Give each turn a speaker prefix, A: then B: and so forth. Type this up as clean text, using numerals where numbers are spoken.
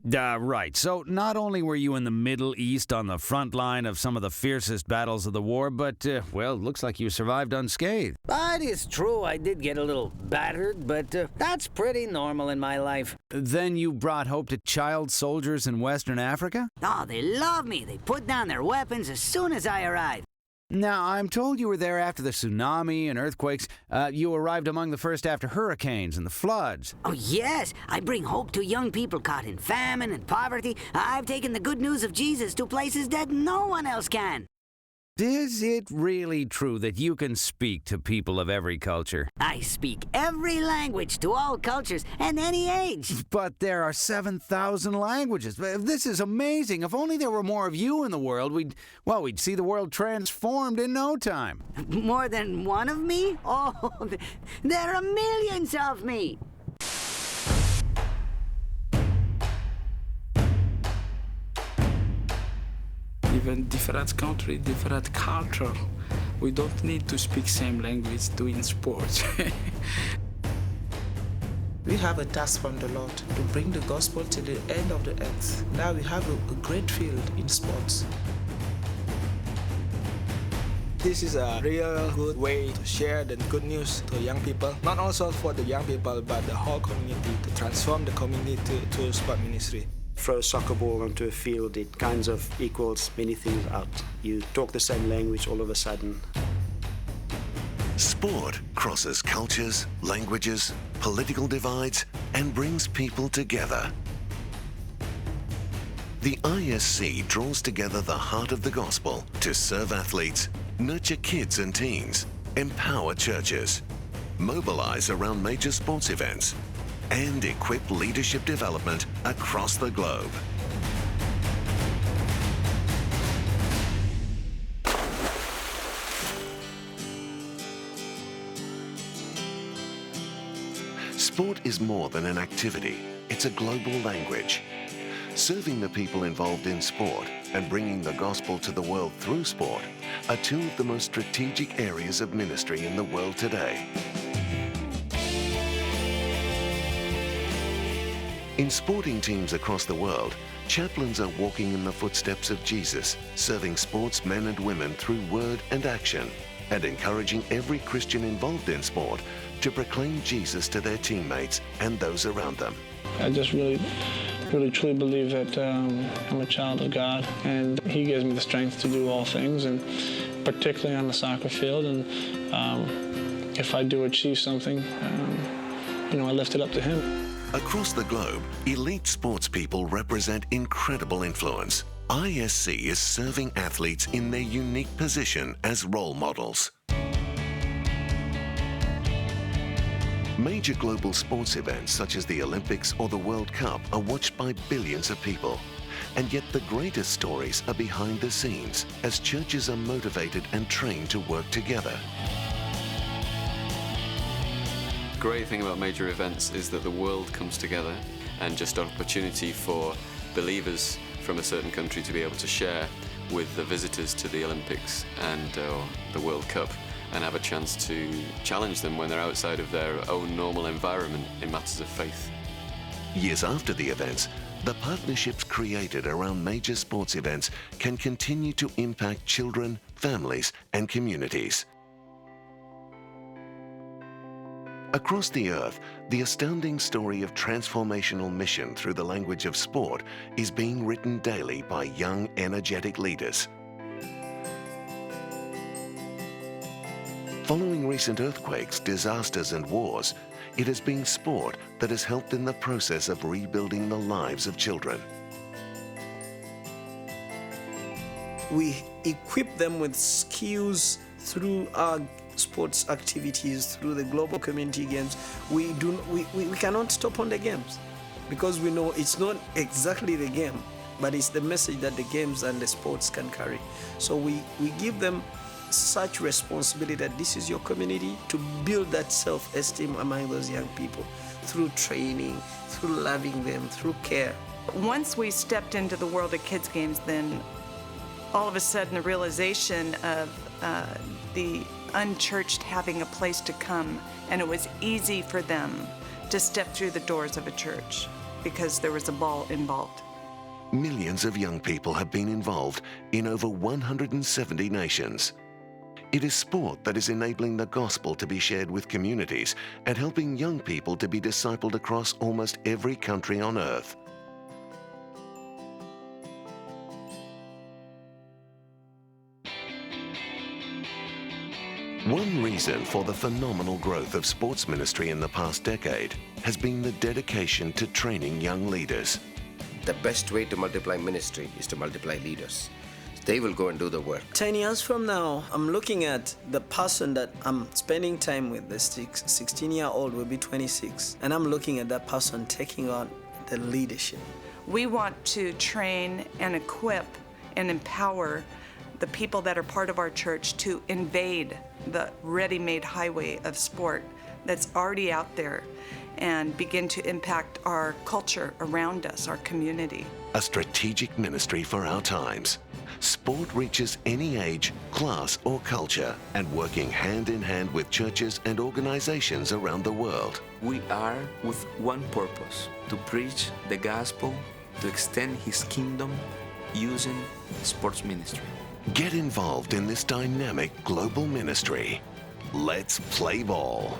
A: Right. So not only were you in the Middle East on the front line of some of the fiercest battles of the war, but, well, looks like you survived unscathed.
B: But it's true, I did get a little battered, but that's pretty normal in my life.
A: Then you brought hope to child soldiers in Western Africa?
B: Oh, they love me. They put down their weapons as soon as I arrived.
A: Now, I'm told you were there after the tsunami and earthquakes. You arrived among the first after hurricanes and the floods.
B: Oh, yes, I bring hope to young people caught in famine and poverty. I've taken the good news of Jesus to places that no one else can.
A: Is it really true that you can speak to people of every culture?
B: I speak every language to all cultures and any age.
A: But there are 7,000 languages. This is amazing. If only there were more of you in the world, we'd see the world transformed in no time.
B: More than one of me? Oh, there are millions of me.
C: Even different country, different culture. We don't need to speak same language doing sports.
D: We have a task from the Lord to bring the gospel to the end of the earth. Now we have a great field in sports.
E: This is a real good way to share the good news to young people. Not also for the young people, but the whole community, to transform the community to sport ministry.
F: Throw a soccer ball onto a field, it kind of equals many things out. You talk the same language all of a sudden.
G: Sport crosses cultures, languages, political divides, and brings people together. The ISC draws together the heart of the gospel to serve athletes, nurture kids and teens, empower churches, mobilize around major sports events, and equip leadership development across the globe. Sport is more than an activity, it's a global language. Serving the people involved in sport and bringing the gospel to the world through sport are two of the most strategic areas of ministry in the world today. In sporting teams across the world, chaplains are walking in the footsteps of Jesus, serving sportsmen and women through word and action, and encouraging every Christian involved in sport to proclaim Jesus to their teammates and those around them.
C: I just really truly believe that I'm a child of God, and He gives me the strength to do all things, and particularly on the soccer field. And if I do achieve something, I lift it up to Him.
G: Across the globe, elite sports people represent incredible influence. ISC is serving athletes in their unique position as role models. Major global sports events such as the Olympics or the World Cup are watched by billions of people. And yet the greatest stories are behind the scenes as churches are motivated and trained to work together.
H: The great thing about major events is that the world comes together, and just an opportunity for believers from a certain country to be able to share with the visitors to the Olympics and the World Cup, and have a chance to challenge them when they're outside of their own normal environment in matters of faith.
G: Years after the events, the partnerships created around major sports events can continue to impact children, families, and communities. Across the earth, the astounding story of transformational mission through the language of sport is being written daily by young, energetic leaders. Following recent earthquakes, disasters, and wars, it has been sport that has helped in the process of rebuilding the lives of children.
D: We equip them with skills through our sports activities, through the global community games. We cannot stop on the games because we know it's not exactly the game, but it's the message that the games and the sports can carry. So we give them such responsibility that this is your community, to build that self-esteem among those young people through training, through loving them, through care.
I: Once we stepped into the world of kids games, then all of a sudden the realization of the unchurched having a place to come, and it was easy for them to step through the doors of a church. because there was a ball involved.
G: Millions of young people have been involved in over 170 nations. It is sport that is enabling the gospel to be shared with communities and helping young people to be discipled across almost every country on earth. One reason for the phenomenal growth of sports ministry in the past decade has been the dedication to training young leaders.
J: The best way to multiply ministry is to multiply leaders. They will go and do the work.
D: 10 years from now, I'm looking at the person that I'm spending time with, the 16-year-old will be 26, and I'm looking at that person taking on the leadership.
I: We want to train and equip and empower the people that are part of our church to invade the ready-made highway of sport that's already out there and begin to impact our culture around us, our community.
G: A strategic ministry for our times. Sport reaches any age, class, or culture, and working hand in hand with churches and organizations around the world.
K: We are with one purpose: to preach the gospel, to extend His kingdom using sports ministry.
G: Get involved in this dynamic global ministry. Let's play ball.